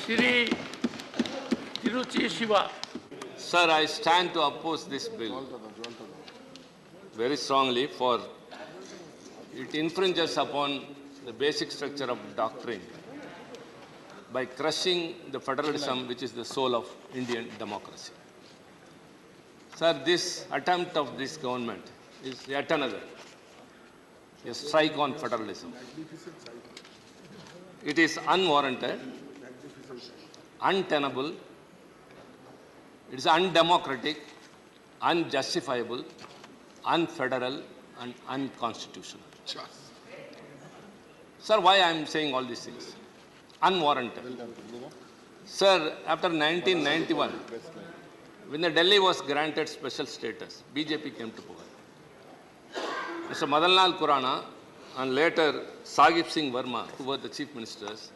Shri Trichy Siva. Sir, I stand to oppose this bill very strongly, for it infringes upon the basic structure of doctrine by crushing the federalism which is the soul of Indian democracy. Sir, this attempt of this government is yet another a strike on federalism. It is unwarranted, untenable, it is undemocratic, unjustifiable, unfederal, and unconstitutional. Sir, why I am saying all these things? Unwarranted. Sir, after 1991, when the Delhi was granted special status, BJP came to power. Mr. Madanlal Khurana and later Sahib Singh Verma, who were the chief ministers,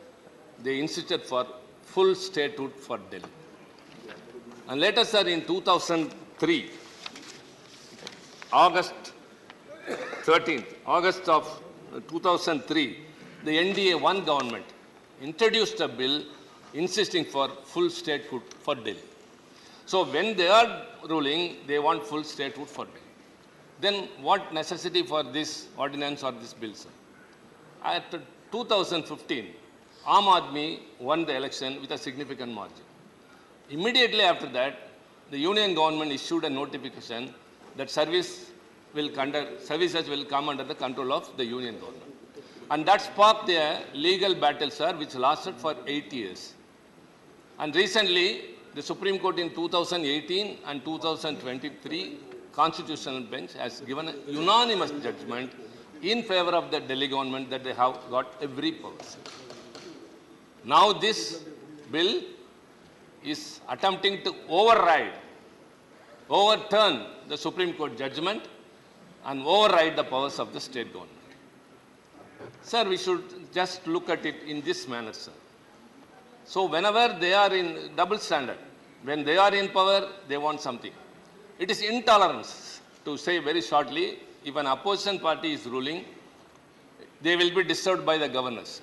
they insisted for full statehood for Delhi. And later, sir, in 2003, August of 2003, the NDA-1 government introduced a bill insisting for full statehood for Delhi. So when they are ruling, they want full statehood for Delhi. Then what necessity for this ordinance or this bill, sir? At 2015, Aam Aadmi won the election with a significant margin. Immediately after that, the union government issued a notification that services will come under the control of the union government. And that sparked a legal battle, sir, which lasted for 8 years. And recently, the Supreme Court in 2018 and 2023 Constitutional Bench has given a unanimous judgment in favor of the Delhi government that they have got every power. Now this bill is attempting to overturn the Supreme Court judgment and override the powers of the state government. Sir, we should just look at it in this manner, sir. So whenever they are in double standard, when they are in power, they want something. It is intolerance, to say very shortly, if an opposition party is ruling, they will be disturbed by the governors.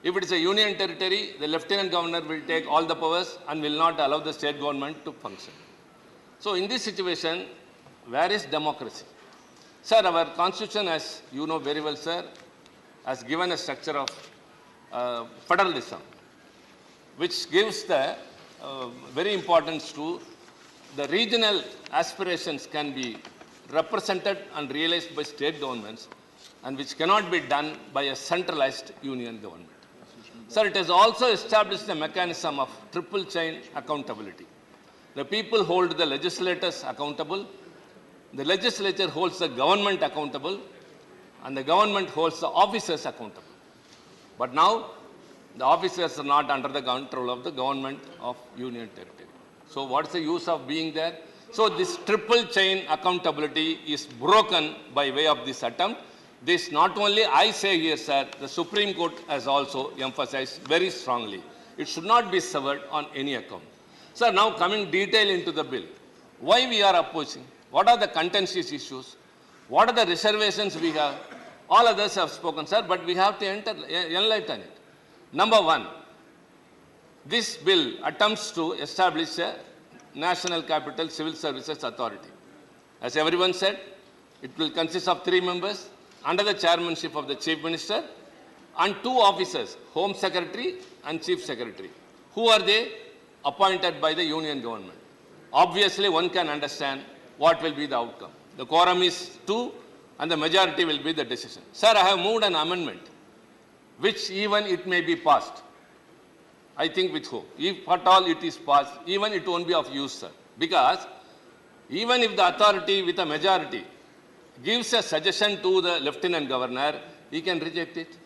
If it is a union territory, the lieutenant governor will take all the powers and will not allow the state government to function. So in this situation, where is democracy? Sir, our constitution, as you know very well, sir, has given a structure of federalism, which gives the very importance to the regional aspirations can be represented and realized by state governments, and which cannot be done by a centralized union government. Sir, it has also established a mechanism of triple chain accountability. The people hold the legislators accountable, the legislature holds the government accountable, and the government holds the officers accountable. But now, the officers are not under the control of the government of union territory. So what's the use of being there? So this triple chain accountability is broken by way of this attempt. This not only I say here, sir, the Supreme Court has also emphasized very strongly. It should not be severed on any account. Sir, now coming detail into the bill. Why we are opposing? What are the contentious issues? What are the reservations we have? All others have spoken, sir, but we have to enlighten it. Number one, this bill attempts to establish a National Capital Civil Services Authority. As everyone said, it will consist of 3 members under the chairmanship of the Chief Minister and 2 officers, Home Secretary and Chief Secretary. Who are they? Appointed by the Union government. Obviously, one can understand what will be the outcome. The quorum is 2 and the majority will be the decision. Sir, I have moved an amendment which even it may be passed. I think with hope. If at all it is passed, even it won't be of use, sir. Because even if the authority with a majority gives a suggestion to the lieutenant governor, he can reject it.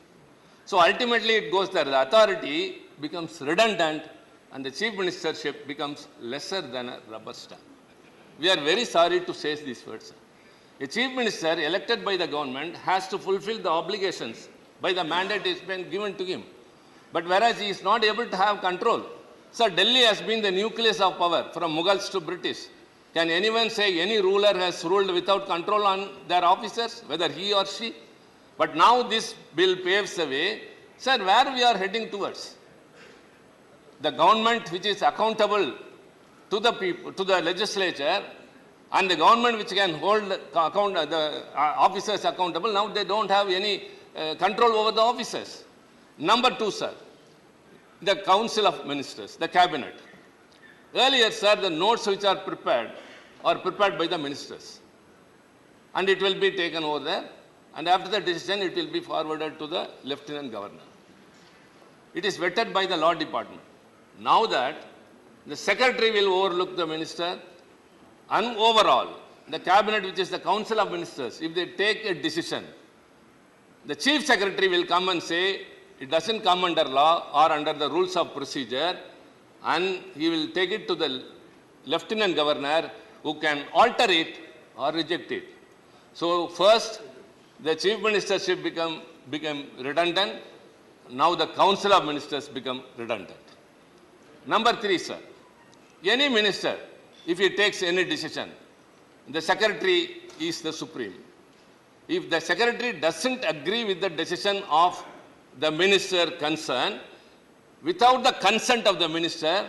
So ultimately it goes there. The authority becomes redundant and the chief ministership becomes lesser than a rubber stamp. We are very sorry to say these words, sir. A chief minister elected by the government has to fulfill the obligations by the mandate is been given to him. But whereas he is not able to have control. Sir, Delhi has been the nucleus of power from Mughals to British. Can anyone say any ruler has ruled without control on their officers, whether he or she? But now this bill paves the way. Sir, where we are heading towards? the government which is accountable to the people, to the legislature, and the government which can hold the officers accountable, now they don't have any control over the officers. Number two, sir, the Council of Ministers, the Cabinet. Earlier, sir, the notes which are prepared by the ministers. And it will be taken over there. And after the decision, it will be forwarded to the Lieutenant Governor. It is vetted by the Law Department. Now that the Secretary will overlook the minister, and overall, the Cabinet, which is the Council of Ministers, if they take a decision, the Chief Secretary will come and say, it doesn't come under law or under the rules of procedure, and he will take it to the Lieutenant Governor, who can alter it or reject it. So first, the Chief Ministership became redundant. Now the Council of Ministers become redundant. Number three, sir, any minister, if he takes any decision, the Secretary is the supreme. If the Secretary doesn't agree with the decision of the minister concerned, without the consent of the minister,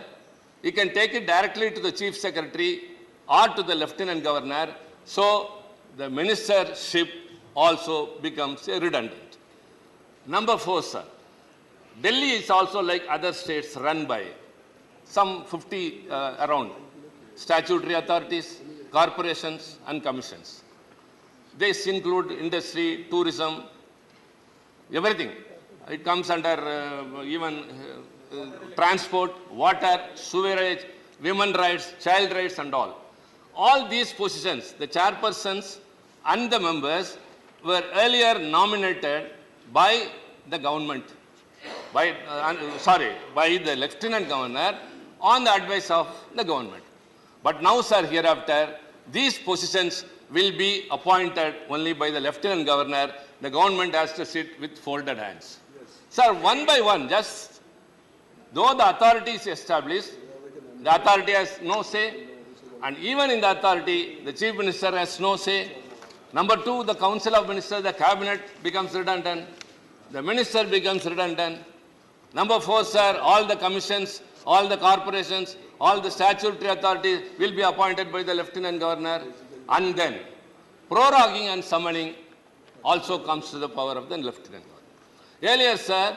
he can take it directly to the Chief Secretary or to the Lieutenant Governor. So the ministership also becomes redundant. Number four, sir, Delhi is also like other states run by some 50 around statutory authorities, corporations and commissions. This include industry, tourism, everything. It comes under even transport, water, sewerage, women rights, child rights and all. All these positions, the chairpersons and the members were earlier nominated by the government, by the Lieutenant Governor on the advice of the government. But now, sir, hereafter, these positions will be appointed only by the Lieutenant Governor. The government has to sit with folded hands. Yes. Sir, one by one, just though the authority is established, the authority has no say, and even in the authority, the Chief Minister has no say. Number two, the Council of Ministers, the Cabinet becomes redundant, the Minister becomes redundant. Number four, sir, all the commissions, all the corporations, all the statutory authorities will be appointed by the Lieutenant Governor, and then proroguing and summoning also comes to the power of the Lieutenant Governor. Earlier, sir,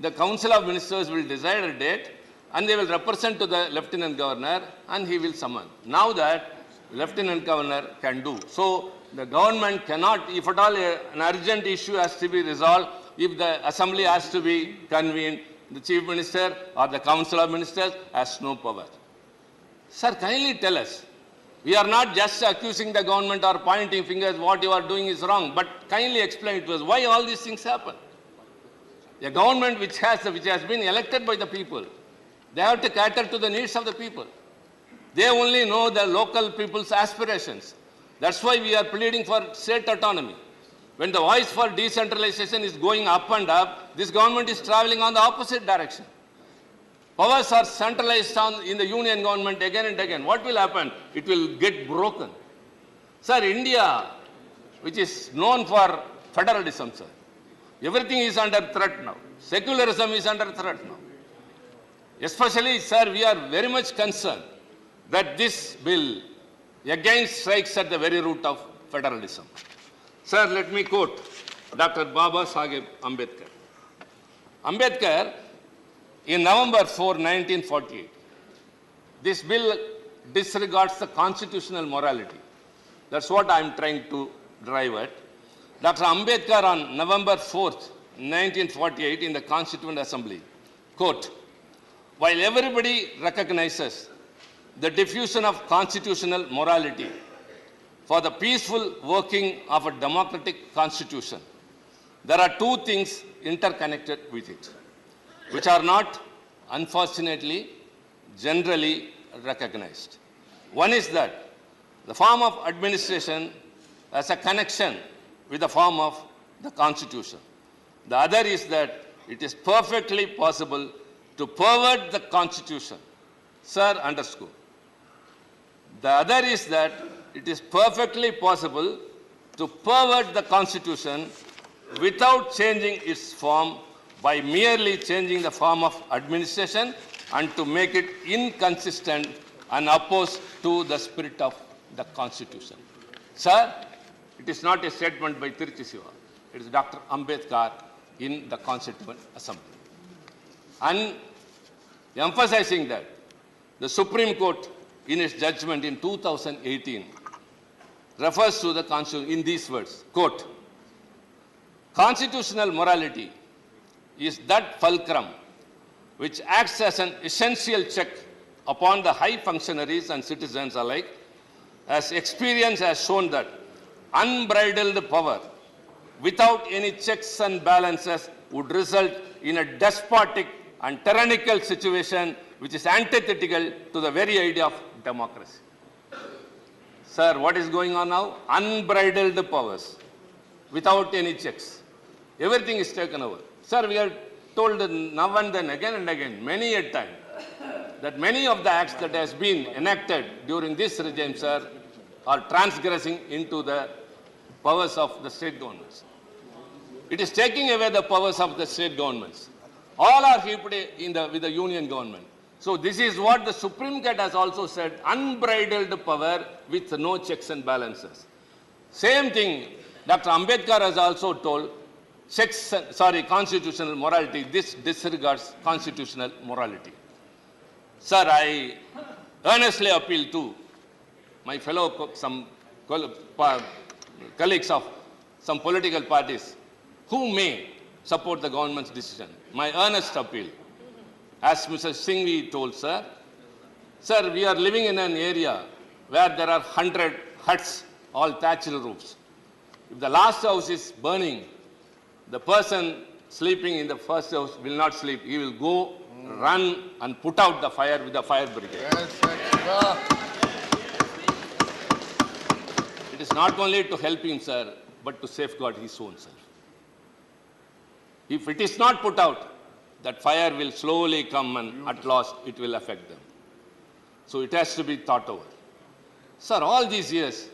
the Council of Ministers will decide a date and they will represent to the Lieutenant Governor and he will summon. Now that Lieutenant Governor can do. So the government cannot, if at all an urgent issue has to be resolved, if the Assembly has to be convened, the Chief Minister or the Council of Ministers has no power. Sir, kindly tell us. We are not just accusing the government or pointing fingers, what you are doing is wrong, but kindly explain to us why all these things happen. A government which has been elected by the people, they have to cater to the needs of the people. They only know the local people's aspirations. That's why we are pleading for state autonomy. When the voice for decentralization is going up and up, this government is traveling on the opposite direction. Powers are centralized in the union government again and again. What will happen? It will get broken. Sir, India, which is known for federalism, sir, everything is under threat now. Secularism is under threat now. Especially, sir, we are very much concerned that this bill again strikes at the very root of federalism. Sir, let me quote Dr. Baba Saheb Ambedkar. Ambedkar, in November 4, 1948, this bill disregards the constitutional morality. That's what I'm trying to drive at. Dr. Ambedkar on November 4th, 1948 in the Constituent Assembly, quote, while everybody recognizes the diffusion of constitutional morality for the peaceful working of a democratic constitution, there are two things interconnected with it, which are not, unfortunately, generally recognized. One is that the form of administration has a connection with the form of the Constitution. The other is that it is perfectly possible to pervert the Constitution. Sir, underscore. The other is that it is perfectly possible to pervert the Constitution without changing its form by merely changing the form of administration and to make it inconsistent and opposed to the spirit of the Constitution. Sir, it is not a statement by Trichy Siva. It is Dr. Ambedkar in the Constituent Assembly. And emphasizing that, the Supreme Court, in its judgment in 2018, refers to the Constitution in these words, quote, "Constitutional morality is that fulcrum which acts as an essential check upon the high functionaries and citizens alike, as experience has shown that unbridled power without any checks and balances would result in a despotic and tyrannical situation which is antithetical to the very idea of democracy." Sir, what is going on now? Unbridled powers without any checks. Everything is taken over. Sir, we are told now and then, again and again, many a time, that many of the acts that has been enacted during this regime, sir, are transgressing into the powers of the state governments. It is taking away the powers of the state governments. All are heaped with the union government. So this is what the Supreme Court has also said, unbridled power with no checks and balances. Same thing, Dr. Ambedkar has also told, constitutional morality, this disregards constitutional morality. Sir, I earnestly appeal to my fellow colleagues of some political parties who may support the government's decision. My earnest appeal, as Mr. Singhvi told, sir, we are living in an area where there are 100 huts, all thatched roofs. If the last house is burning, the person sleeping in the first house will not sleep. He will go, run and put out the fire with the fire brigade. Yes, it is not only to help him, sir, but to safeguard his own self. If it is not put out, that fire will slowly come and at last it will affect them. So it has to be thought over. Sir, all these years,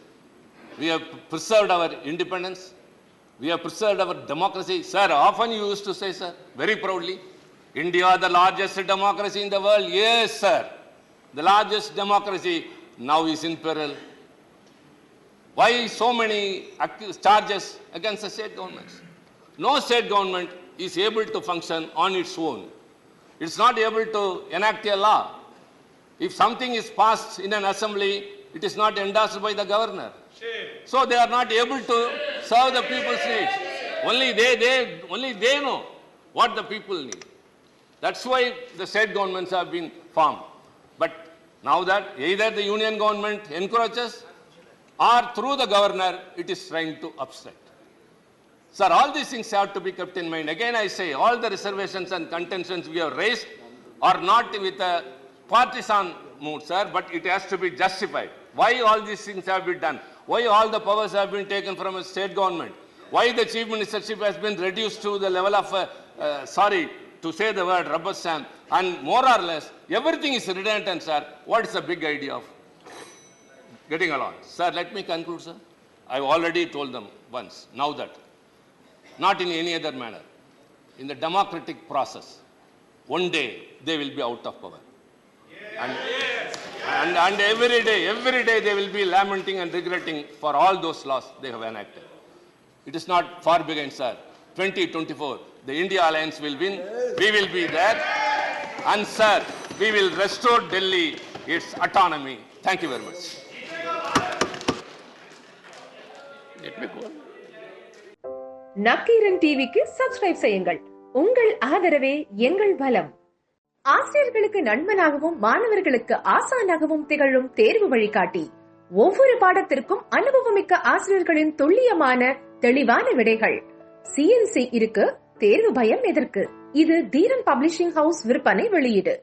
we have preserved our independence. We have preserved our democracy. Sir, often you used to say, sir, very proudly, India, the largest democracy in the world. Yes, sir. The largest democracy now is in peril. Why so many charges against the state governments? No state government is able to function on its own. It's not able to enact a law. If something is passed in an assembly, it is not endorsed by the governor. So they are not able to serve the people's needs. Only they know what the people need. That's why the state governments have been formed. But now that either the union government encourages or through the governor, it is trying to obstruct. Sir, all these things have to be kept in mind. Again, I say, all the reservations and contentions we have raised are not with a partisan mood, sir, but it has to be justified. Why all these things have been done? Why all the powers have been taken from a state government? Why the chief ministership has been reduced to the level of, to say the word rubber stamp, and more or less, everything is redundant, sir. What is the big idea of getting along? Sir, let me conclude, sir. I've already told them once, now that, not in any other manner. In the democratic process, one day they will be out of power. And every day they will be lamenting and regretting for all those laws they have enacted. It is not far behind, sir. 2024, the India Alliance will win. We will be there. And, sir, we will restore Delhi its autonomy. Thank you very much. Let me go. Nakkheeran TV க்கு subscribe செய்யுங்கள். உங்கள் ஆதரவே எங்கள் பலம். ஆசிரியர்களுக்கு நண்பனாகவும் மாணவர்களுக்கு ஆசானாகவும் திகழும் தேர்வு வழிகாட்டி. ஒவ்வொரு பாடத்திற்கும் அனுபவமிக்க ஆசிரியர்களின் துல்லியமான தெளிவான விடைகள். CNC இருக்கு, தேர்வு பயம் எதற்கு? இது தீரன் பப்ளிஷிங் ஹவுஸ் விற்பனை வெளியீடு.